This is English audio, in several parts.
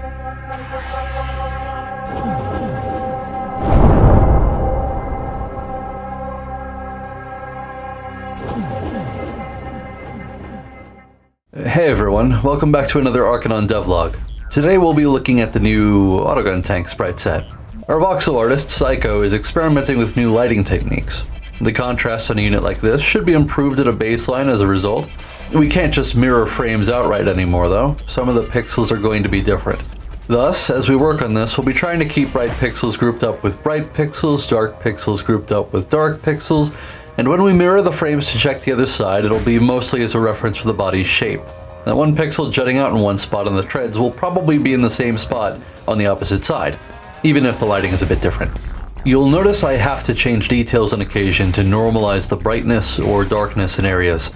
Hey everyone, welcome back to another Arkanon devlog. Today we'll be looking at the new Autogun Tank sprite set. Our voxel artist, Psycho, is experimenting with new lighting techniques. The contrast on a unit like this should be improved at a baseline as a result. We can't just mirror frames outright anymore though, some of the pixels are going to be different. Thus, as we work on this, we'll be trying to keep bright pixels grouped up with bright pixels, dark pixels grouped up with dark pixels, and when we mirror the frames to check the other side, it'll be mostly as a reference for the body's shape. That one pixel jutting out in one spot on the treads will probably be in the same spot on the opposite side, even if the lighting is a bit different. You'll notice I have to change details on occasion to normalize the brightness or darkness in areas.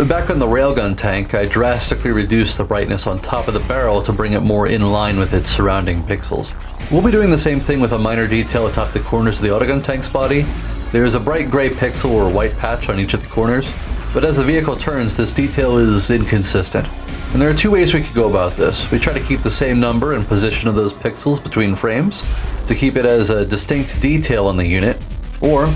Back on the railgun tank, I drastically reduced the brightness on top of the barrel to bring it more in line with its surrounding pixels. We'll be doing the same thing with a minor detail atop the corners of the Autogun tank's body. There's a bright gray pixel or white patch on each of the corners, but as the vehicle turns, this detail is inconsistent. And there are two ways we could go about this. We try to keep the same number and position of those pixels between frames to keep it as a distinct detail on the unit, or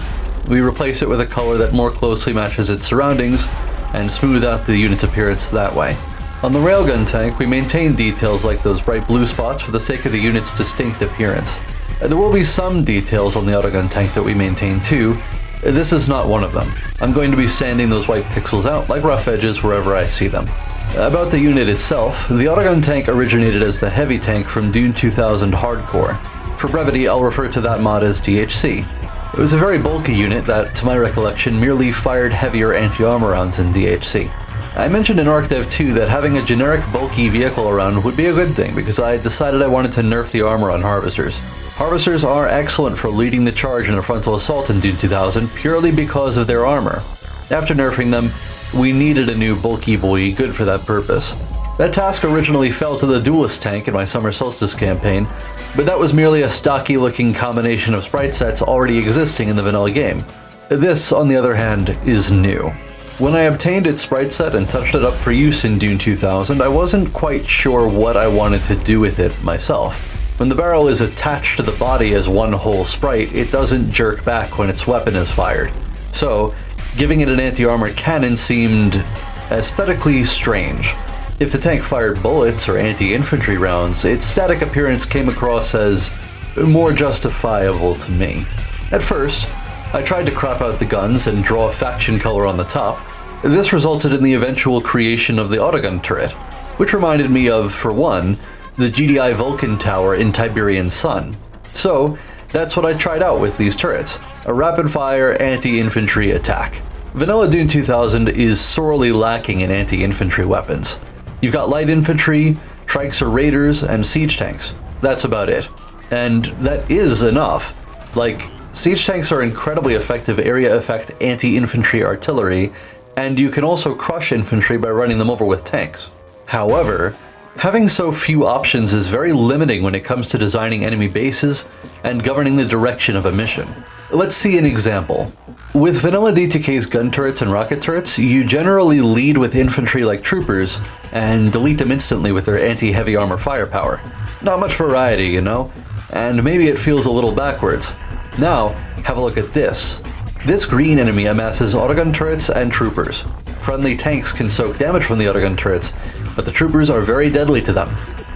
we replace it with a color that more closely matches its surroundings and smooth out the unit's appearance that way. On the railgun tank, we maintain details like those bright blue spots for the sake of the unit's distinct appearance. There will be some details on the Autogun tank that we maintain too. This is not one of them. I'm going to be sanding those white pixels out like rough edges wherever I see them. About the unit itself, the Autogun tank originated as the heavy tank from Dune 2000 Hardcore. For brevity, I'll refer to that mod as DHC. It was a very bulky unit that, to my recollection, merely fired heavier anti-armor rounds in DHC. I mentioned in ArcDev 2 that having a generic bulky vehicle around would be a good thing because I decided I wanted to nerf the armor on Harvesters. Harvesters are excellent for leading the charge in a frontal assault in Dune 2000 purely because of their armor. After nerfing them, we needed a new bulky boy good for that purpose. That task originally fell to the Duelist tank in my Summer Solstice campaign, but that was merely a stocky looking combination of sprite sets already existing in the vanilla game. This, on the other hand, is new. When I obtained its sprite set and touched it up for use in Dune 2000, I wasn't quite sure what I wanted to do with it myself. When the barrel is attached to the body as one whole sprite, it doesn't jerk back when its weapon is fired. So, giving it an anti-armor cannon seemed aesthetically strange. If the tank fired bullets or anti-infantry rounds, its static appearance came across as more justifiable to me. At first, I tried to crop out the guns and draw a faction color on the top. This resulted in the eventual creation of the Autogun Turret, which reminded me of, for one, the GDI Vulcan tower in Tiberian Sun. So, that's what I tried out with these turrets, a rapid-fire anti-infantry attack. Vanilla Dune 2000 is sorely lacking in anti-infantry weapons. You've got light infantry, trikes or raiders, and siege tanks. That's about it. And that is enough. Like, siege tanks are incredibly effective area effect anti-infantry artillery, and you can also crush infantry by running them over with tanks. However, having so few options is very limiting when it comes to designing enemy bases and governing the direction of a mission. Let's see an example. With vanilla DTK's gun turrets and rocket turrets, you generally lead with infantry like troopers and delete them instantly with their anti-heavy armor firepower. Not much variety, you know? And maybe it feels a little backwards. Now, have a look at this. This green enemy amasses autogun turrets and troopers. Friendly tanks can soak damage from the autogun turrets, but the troopers are very deadly to them.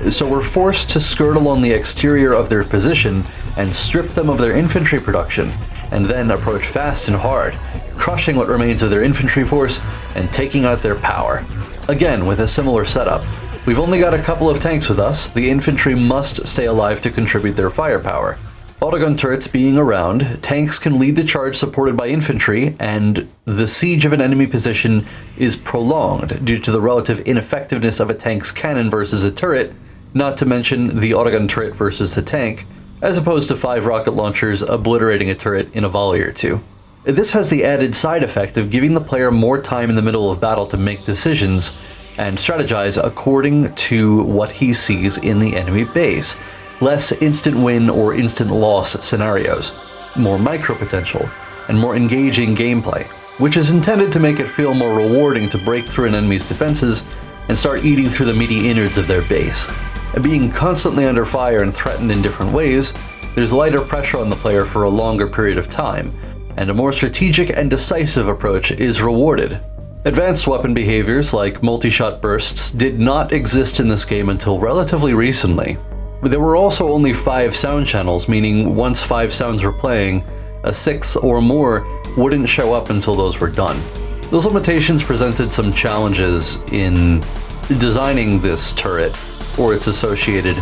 So we're forced to skirt along the exterior of their position and strip them of their infantry production, and then approach fast and hard, crushing what remains of their infantry force and taking out their power. Again, with a similar setup. We've only got a couple of tanks with us, the infantry must stay alive to contribute their firepower. Autogun turrets being around, tanks can lead the charge supported by infantry, and the siege of an enemy position is prolonged due to the relative ineffectiveness of a tank's cannon versus a turret, not to mention the autogun turret versus the tank, as opposed to 5 rocket launchers obliterating a turret in a volley or two. This has the added side effect of giving the player more time in the middle of battle to make decisions and strategize according to what he sees in the enemy base. Less instant win or instant loss scenarios, more micro potential, and more engaging gameplay, which is intended to make it feel more rewarding to break through an enemy's defenses and start eating through the meaty innards of their base. Being constantly under fire and threatened in different ways, there's lighter pressure on the player for a longer period of time, and a more strategic and decisive approach is rewarded. Advanced weapon behaviors like multi-shot bursts did not exist in this game until relatively recently. There were also only 5 sound channels, meaning once 5 sounds were playing, a 6th or more wouldn't show up until those were done. Those limitations presented some challenges in designing this turret or its associated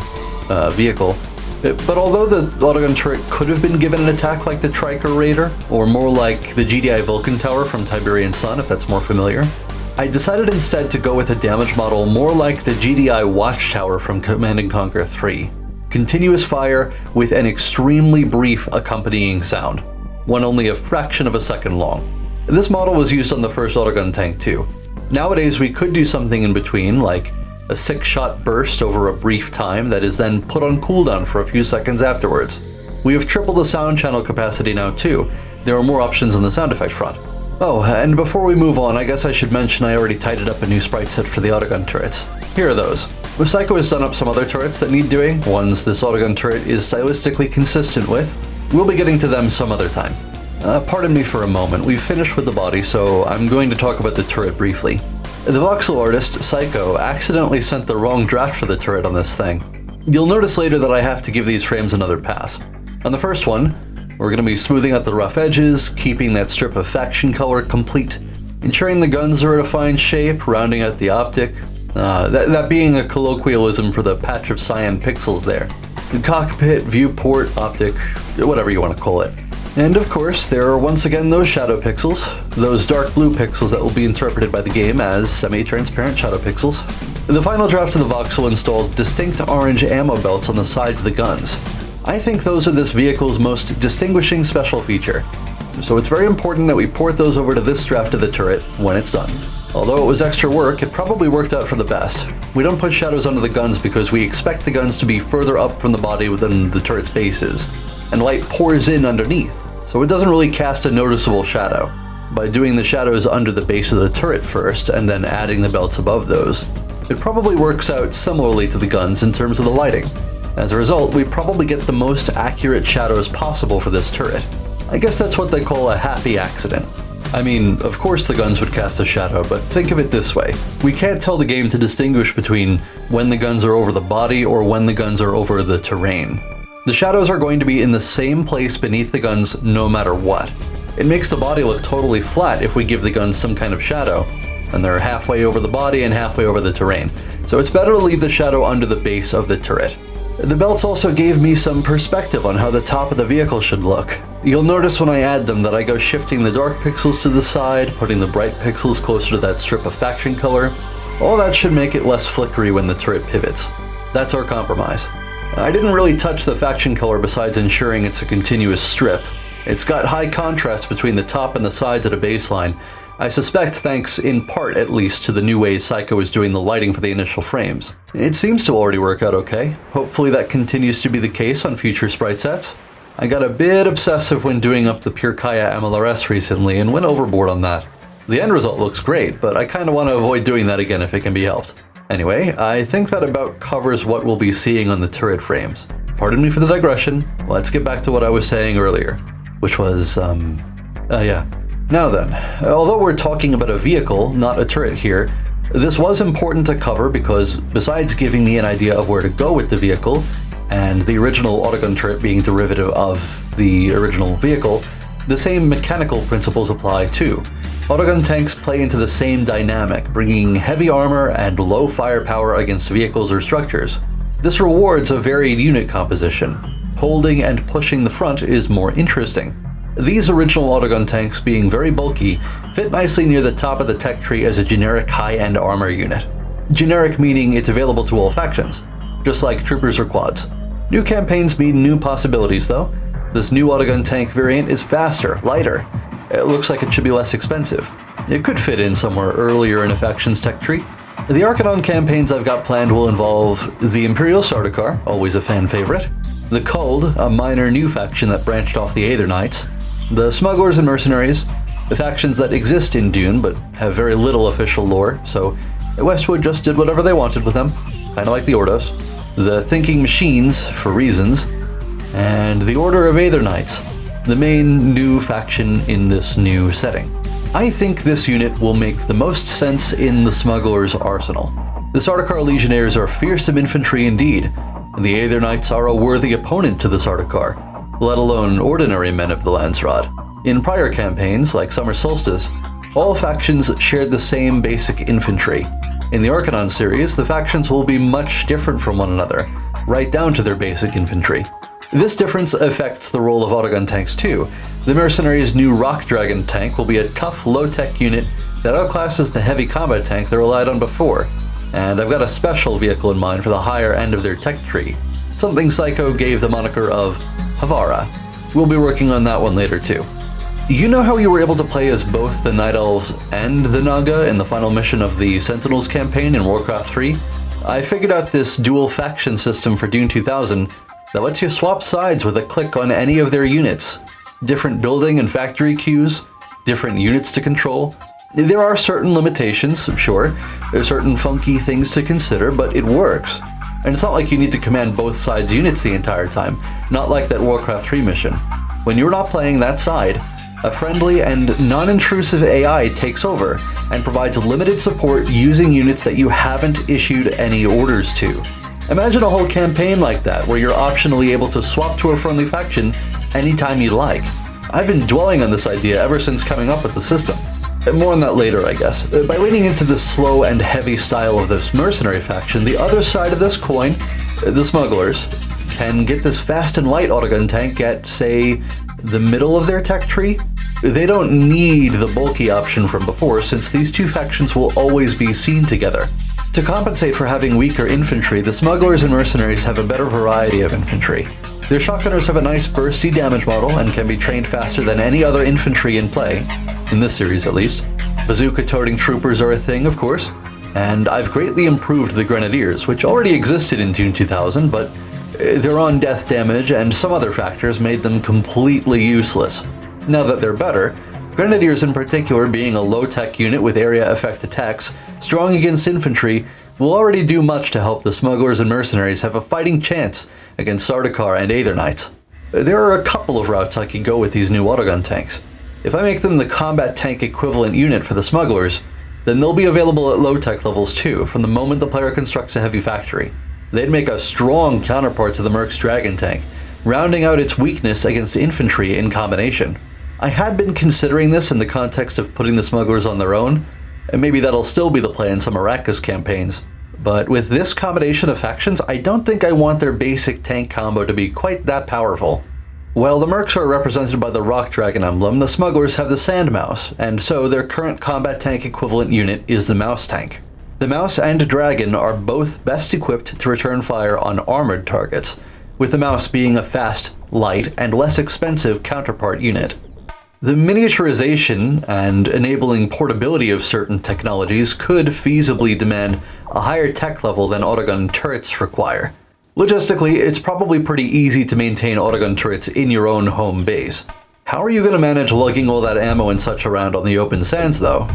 vehicle. But although the Autogun Turret could have been given an attack like the Triker Raider, or more like the GDI Vulcan Tower from Tiberian Sun, if that's more familiar, I decided instead to go with a damage model more like the GDI Watchtower from Command & Conquer 3. Continuous fire with an extremely brief accompanying sound, one only a fraction of a second long. This model was used on the first Autogun Tank too. Nowadays we could do something in between, like a 6-shot burst over a brief time that is then put on cooldown for a few seconds afterwards. We have tripled the sound channel capacity now too. There are more options on the sound effect front. Oh, and before we move on, I guess I should mention I already tidied up a new sprite set for the Autogun turrets. Here are those. Psycho has done up some other turrets that need doing, ones this Autogun turret is stylistically consistent with. We'll be getting to them some other time. Pardon me for a moment, we've finished with the body, so I'm going to talk about the turret briefly. The voxel artist, Psycho, accidentally sent the wrong draft for the turret on this thing. You'll notice later that I have to give these frames another pass. On the first one, we're going to be smoothing out the rough edges, keeping that strip of faction color complete, ensuring the guns are at a fine shape, rounding out the optic, that being a colloquialism for the patch of cyan pixels there. The cockpit, viewport, optic, whatever you want to call it. And of course, there are once again those shadow pixels, those dark blue pixels that will be interpreted by the game as semi-transparent shadow pixels. The final draft of the voxel installed distinct orange ammo belts on the sides of the guns. I think those are this vehicle's most distinguishing special feature, so it's very important that we port those over to this draft of the turret when it's done. Although it was extra work, it probably worked out for the best. We don't put shadows under the guns because we expect the guns to be further up from the body than the turret's base is, and light pours in underneath, so it doesn't really cast a noticeable shadow. By doing the shadows under the base of the turret first, and then adding the belts above those, it probably works out similarly to the guns in terms of the lighting. As a result, we probably get the most accurate shadows possible for this turret. I guess that's what they call a happy accident. I mean, of course the guns would cast a shadow, but think of it this way. We can't tell the game to distinguish between when the guns are over the body or when the guns are over the terrain. The shadows are going to be in the same place beneath the guns no matter what. It makes the body look totally flat if we give the guns some kind of shadow, and they're halfway over the body and halfway over the terrain. So it's better to leave the shadow under the base of the turret. The belts also gave me some perspective on how the top of the vehicle should look. You'll notice when I add them that I go shifting the dark pixels to the side, putting the bright pixels closer to that strip of faction color. All that should make it less flickery when the turret pivots. That's our compromise. I didn't really touch the faction color besides ensuring it's a continuous strip. It's got high contrast between the top and the sides at a baseline. I suspect thanks, in part at least, to the new ways Psycho is doing the lighting for the initial frames. It seems to already work out okay. Hopefully that continues to be the case on future sprite sets. I got a bit obsessive when doing up the Pure Kaya MLRS recently and went overboard on that. The end result looks great, but I kinda want to avoid doing that again if it can be helped. Anyway, I think that about covers what we'll be seeing on the turret frames. Pardon me for the digression, let's get back to what I was saying earlier, which was, yeah. Now then, although we're talking about a vehicle, not a turret here, this was important to cover because besides giving me an idea of where to go with the vehicle, and the original Autogun turret being derivative of the original vehicle, the same mechanical principles apply too. Autogun tanks play into the same dynamic, bringing heavy armor and low firepower against vehicles or structures. This rewards a varied unit composition. Holding and pushing the front is more interesting. These original Autogun tanks, being very bulky, fit nicely near the top of the tech tree as a generic high-end armor unit. Generic meaning it's available to all factions, just like troopers or quads. New campaigns mean new possibilities though. This new Autogun tank variant is faster, lighter. It looks like it should be less expensive. It could fit in somewhere earlier in a faction's tech tree. The Arkanon campaigns I've got planned will involve the Imperial Starter Car, always a fan favorite, the Cold, a minor new faction that branched off the Aether Knights, the Smugglers and Mercenaries, the factions that exist in Dune but have very little official lore, so Westwood just did whatever they wanted with them, kinda like the Ordos. the Thinking Machines, for reasons, and the Order of Aether Knights, the main new faction in this new setting. I think this unit will make the most sense in the Smuggler's arsenal. The Sardaukar Legionnaires are fearsome infantry indeed, and the Aether Knights are a worthy opponent to the Sardaukar, let alone ordinary men of the Landsrod. In prior campaigns, like Summer Solstice, all factions shared the same basic infantry. In the Arkanon series, the factions will be much different from one another, right down to their basic infantry. This difference affects the role of Autogun tanks too. The Mercenaries' new Rock Dragon tank will be a tough, low-tech unit that outclasses the heavy combat tank they relied on before, and I've got a special vehicle in mind for the higher end of their tech tree, something Psycho gave the moniker of Havara. We'll be working on that one later too. You know how you were able to play as both the Night Elves and the Naga in the final mission of the Sentinels campaign in Warcraft 3? I figured out this dual faction system for Dune 2000 that lets you swap sides with a click on any of their units. Different building and factory queues, different units to control. There are certain limitations, sure. There's certain funky things to consider, but it works. And it's not like you need to command both sides' units the entire time, not like that Warcraft 3 mission. When you're not playing that side, a friendly and non-intrusive AI takes over and provides limited support using units that you haven't issued any orders to. Imagine a whole campaign like that, where you're optionally able to swap to a friendly faction anytime you like. I've been dwelling on this idea ever since coming up with the system. More on that later, I guess. By leaning into the slow and heavy style of this mercenary faction, the other side of this coin, the smugglers, can get this fast and light Autogun tank at, say, the middle of their tech tree. They don't need the bulky option from before, since these two factions will always be seen together. To compensate for having weaker infantry, the smugglers and mercenaries have a better variety of infantry. Their shotgunners have a nice bursty damage model and can be trained faster than any other infantry in play, in this series at least. Bazooka-toting troopers are a thing, of course, and I've greatly improved the grenadiers, which already existed in Dune 2000, but their on-death damage and some other factors made them completely useless. Now that they're better, grenadiers in particular, being a low-tech unit with area-effect attacks, strong against infantry, will already do much to help the smugglers and mercenaries have a fighting chance against Sardaukar and Aether Knights. There are a couple of routes I could go with these new Autogun tanks. If I make them the combat tank equivalent unit for the smugglers, then they'll be available at low-tech levels too, from the moment the player constructs a heavy factory. They'd make a strong counterpart to the Merc's Dragon tank, rounding out its weakness against infantry in combination. I had been considering this in the context of putting the smugglers on their own, and maybe that'll still be the play in some Arrakis campaigns. But with this combination of factions, I don't think I want their basic tank combo to be quite that powerful. While the Mercs are represented by the Rock Dragon emblem, the smugglers have the Sand Mouse, and so their current combat tank equivalent unit is the Mouse tank. The Mouse and Dragon are both best equipped to return fire on armored targets, with the Mouse being a fast, light, and less expensive counterpart unit. The miniaturization and enabling portability of certain technologies could feasibly demand a higher tech level than Autogun turrets require. Logistically, it's probably pretty easy to maintain Autogun turrets in your own home base. How are you going to manage lugging all that ammo and such around on the open sands though,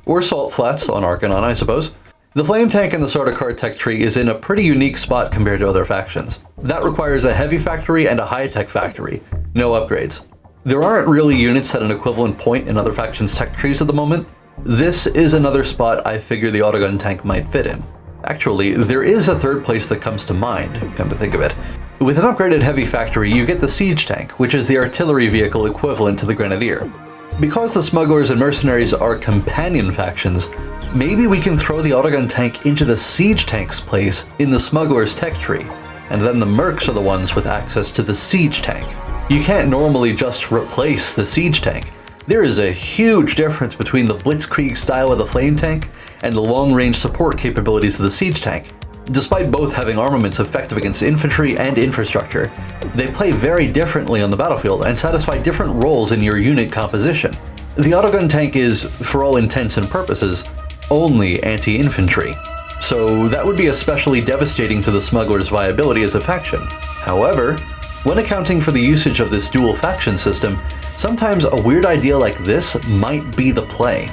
Or salt flats on Arkanon, I suppose. The flame tank in the Sardaukar tech tree is in a pretty unique spot compared to other factions. That requires a heavy factory and a high-tech factory, no upgrades. There aren't really units at an equivalent point in other factions' tech trees at the moment. This is another spot I figure the Autogun tank might fit in. Actually, there is a third place that comes to mind, come to think of it. With an upgraded heavy factory, you get the siege tank, which is the artillery vehicle equivalent to the grenadier. Because the smugglers and mercenaries are companion factions, maybe we can throw the Autogun tank into the siege tank's place in the smugglers' tech tree, and then the mercs are the ones with access to the siege tank. You can't normally just replace the siege tank. There is a huge difference between the blitzkrieg style of the flame tank and the long-range support capabilities of the siege tank. Despite both having armaments effective against infantry and infrastructure, they play very differently on the battlefield and satisfy different roles in your unit composition. The Autogun tank is, for all intents and purposes, only anti-infantry, so that would be especially devastating to the smugglers' viability as a faction. However, when accounting for the usage of this dual faction system, sometimes a weird idea like this might be the play.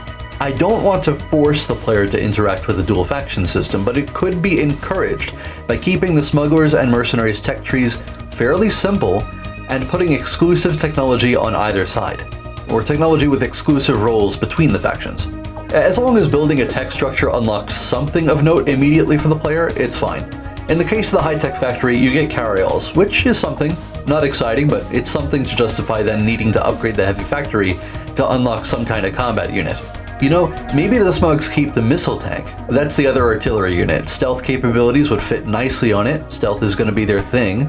I don't want to force the player to interact with the dual faction system, but it could be encouraged by keeping the smugglers and mercenaries tech trees fairly simple and putting exclusive technology on either side, or technology with exclusive roles between the factions. As long as building a tech structure unlocks something of note immediately for the player, it's fine. In the case of the high-tech factory, you get carryalls, which is something. Not exciting, but it's something to justify then needing to upgrade the heavy factory to unlock some kind of combat unit. You know, maybe the smugs keep the missile tank. That's the other artillery unit. Stealth capabilities would fit nicely on it. Stealth is going to be their thing.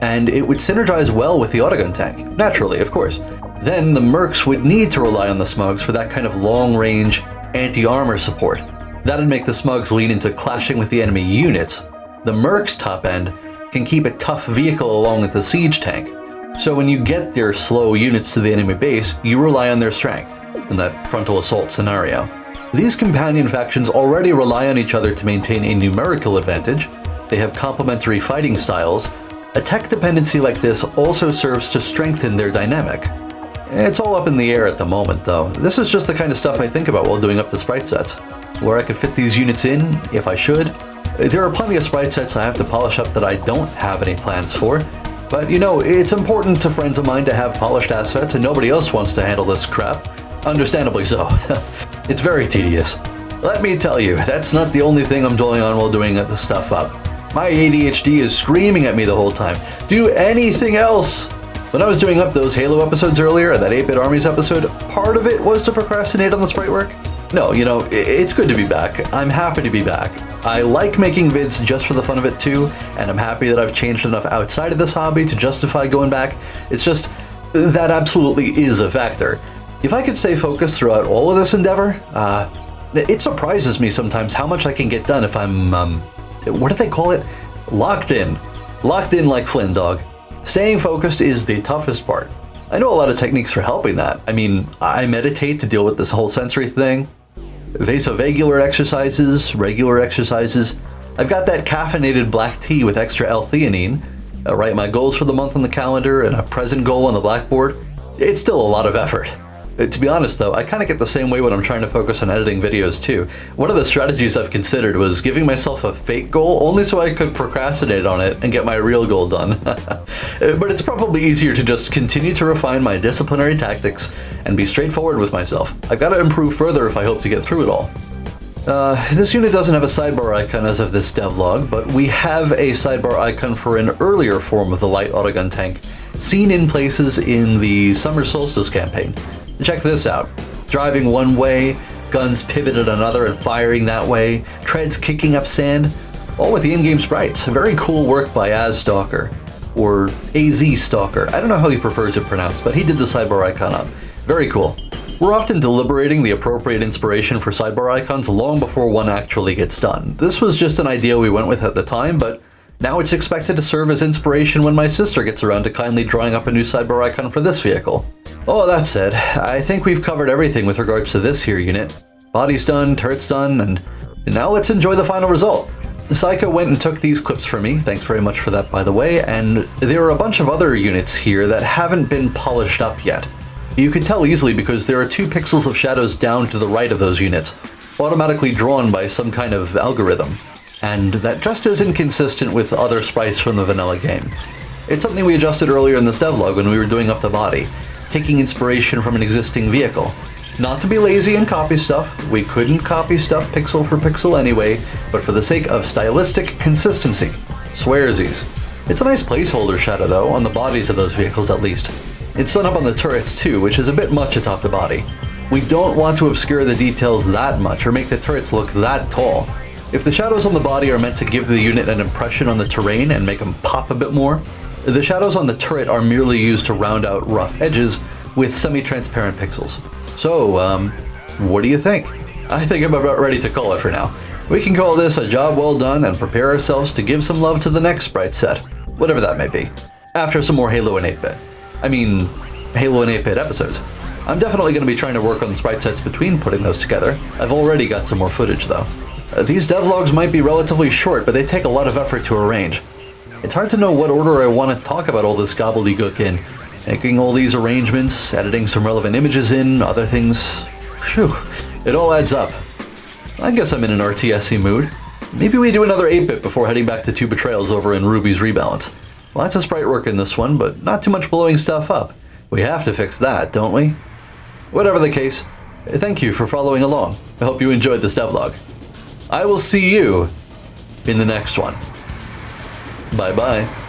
And it would synergize well with the Autogun Tank. Naturally, of course. Then the mercs would need to rely on the smugs for that kind of long-range anti-armor support. That'd make the smugs lean into clashing with the enemy units. The mercs' top end can keep a tough vehicle along with the siege tank. So when you get their slow units to the enemy base, you rely on their strength in that frontal assault scenario. These companion factions already rely on each other to maintain a numerical advantage. They have complementary fighting styles. A tech dependency like this also serves to strengthen their dynamic. It's all up in the air at the moment, though. This is just the kind of stuff I think about while doing up the sprite sets. Where I could fit these units in, if I should. There are plenty of sprite sets I have to polish up that I don't have any plans for. But you know, it's important to friends of mine to have polished assets, and nobody else wants to handle this crap. Understandably so. It's very tedious. Let me tell you, that's not the only thing I'm dwelling on while doing this stuff up. My ADHD is screaming at me the whole time. Do anything else! When I was doing up those Halo episodes earlier, that 8-Bit Armies episode, part of it was to procrastinate on the sprite work. No, you know, it's good to be back. I'm happy to be back. I like making vids just for the fun of it too, and I'm happy that I've changed enough outside of this hobby to justify going back. It's just, that absolutely is a factor. If I could stay focused throughout all of this endeavor, it surprises me sometimes how much I can get done if I'm, what do they call it? Locked in. Locked in like Flynn, dog. Staying focused is the toughest part. I know a lot of techniques for helping that. I mean, I meditate to deal with this whole sensory thing. Vasovagular exercises, regular exercises. I've got that caffeinated black tea with extra L-theanine. I write my goals for the month on the calendar and a present goal on the blackboard. It's still a lot of effort. To be honest though, I kind of get the same way when I'm trying to focus on editing videos too. One of the strategies I've considered was giving myself a fake goal only so I could procrastinate on it and get my real goal done. But it's probably easier to just continue to refine my disciplinary tactics and be straightforward with myself. I've got to improve further if I hope to get through it all. This unit doesn't have a sidebar icon as of this devlog, but we have a sidebar icon for an earlier form of the light Autogun tank, seen in places in the Summer Solstice campaign. Check this out. Driving one way, guns pivoted another and firing that way, treads kicking up sand, all with the in-game sprites. Very cool work by Stalker, or AZ Stalker. I don't know how he prefers it pronounced, but he did the sidebar icon up. Very cool. We're often deliberating the appropriate inspiration for sidebar icons long before one actually gets done. This was just an idea we went with at the time, but now it's expected to serve as inspiration when my sister gets around to kindly drawing up a new sidebar icon for this vehicle. All that said, I think we've covered everything with regards to this here unit. Body's done, turret's done, and now let's enjoy the final result. Psycho went and took these clips for me, thanks very much for that by the way, and there are a bunch of other units here that haven't been polished up yet. You can tell easily because there are 2 pixels of shadows down to the right of those units, automatically drawn by some kind of algorithm, and that just isn't consistent with other sprites from the vanilla game. It's something we adjusted earlier in this devlog when we were doing up the body, taking inspiration from an existing vehicle. Not to be lazy and copy stuff, we couldn't copy stuff pixel for pixel anyway, but for the sake of stylistic consistency. Swearsies. It's a nice placeholder shadow though, on the bodies of those vehicles at least. It's done up on the turrets too, which is a bit much atop the body. We don't want to obscure the details that much or make the turrets look that tall. If the shadows on the body are meant to give the unit an impression on the terrain and make them pop a bit more, the shadows on the turret are merely used to round out rough edges with semi-transparent pixels. So, what do you think? I think I'm about ready to call it for now. We can call this a job well done and prepare ourselves to give some love to the next sprite set, whatever that may be, after some more Halo and 8-Bit. I mean, Halo and 8-Bit episodes. I'm definitely going to be trying to work on sprite sets between putting those together. I've already got some more footage though. These devlogs might be relatively short, but they take a lot of effort to arrange. It's hard to know what order I want to talk about all this gobbledygook in. Making all these arrangements, editing some relevant images in, other things. Phew. It all adds up. I guess I'm in an RTSE mood. Maybe we do another 8-bit before heading back to 2 Betrayals over in Ruby's Rebalance. Lots of sprite work in this one, but not too much blowing stuff up. We have to fix that, don't we? Whatever the case, thank you for following along. I hope you enjoyed this devlog. I will see you in the next one. Bye-bye.